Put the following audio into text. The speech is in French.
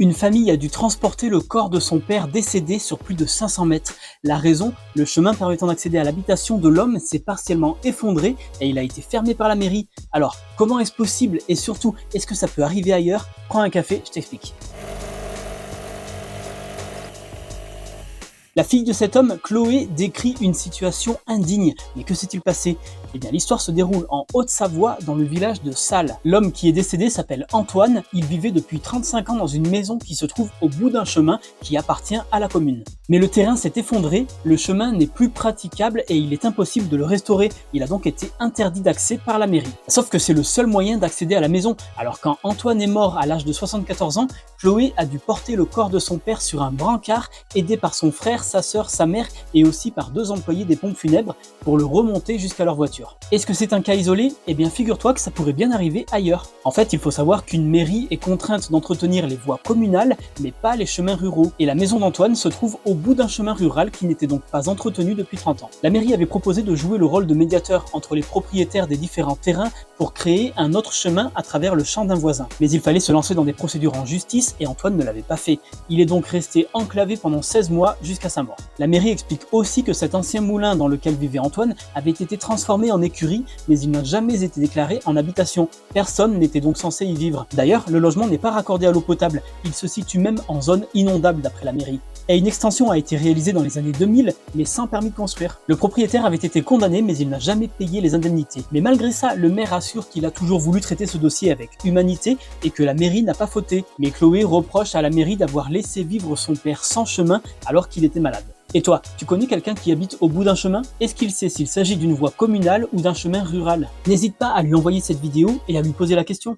Une famille a dû transporter le corps de son père décédé sur plus de 500 mètres. La raison, le chemin permettant d'accéder à l'habitation de l'homme s'est partiellement effondré et il a été fermé par la mairie. Alors, comment est-ce possible et surtout, est-ce que ça peut arriver ailleurs? Prends un café, je t'explique. La fille de cet homme, Chloé, décrit une situation indigne. Mais que s'est-il passé? Eh bien, l'histoire se déroule en Haute-Savoie, dans le village de Salles. L'homme qui est décédé s'appelle Antoine. Il vivait depuis 35 ans dans une maison qui se trouve au bout d'un chemin qui appartient à la commune. Mais le terrain s'est effondré, le chemin n'est plus praticable et il est impossible de le restaurer. Il a donc été interdit d'accès par la mairie. Sauf que c'est le seul moyen d'accéder à la maison. Alors quand Antoine est mort à l'âge de 74 ans, Chloé a dû porter le corps de son père sur un brancard, aidé par son frère, sa sœur, sa mère et aussi par 2 employés des pompes funèbres pour le remonter jusqu'à leur voiture. Est-ce que c'est un cas isolé? Eh bien figure-toi que ça pourrait bien arriver ailleurs. En fait, il faut savoir qu'une mairie est contrainte d'entretenir les voies communales, mais pas les chemins ruraux. Et la maison d'Antoine se trouve au bout d'un chemin rural qui n'était donc pas entretenu depuis 30 ans. La mairie avait proposé de jouer le rôle de médiateur entre les propriétaires des différents terrains pour créer un autre chemin à travers le champ d'un voisin. Mais il fallait se lancer dans des procédures en justice et Antoine ne l'avait pas fait. Il est donc resté enclavé pendant 16 mois jusqu'à sa mort. La mairie explique aussi que cet ancien moulin dans lequel vivait Antoine avait été transformé en écurie, mais il n'a jamais été déclaré en habitation. Personne n'était donc censé y vivre. D'ailleurs, le logement n'est pas raccordé à l'eau potable, il se situe même en zone inondable d'après la mairie. Et une extension a été réalisée dans les années 2000, mais sans permis de construire. Le propriétaire avait été condamné, mais il n'a jamais payé les indemnités. Mais malgré ça, le maire assure qu'il a toujours voulu traiter ce dossier avec humanité et que la mairie n'a pas fauté. Mais Chloé reproche à la mairie d'avoir laissé vivre son père sans chemin alors qu'il était malade. Et toi, tu connais quelqu'un qui habite au bout d'un chemin? Est-ce qu'il sait s'il s'agit d'une voie communale ou d'un chemin rural? N'hésite pas à lui envoyer cette vidéo et à lui poser la question.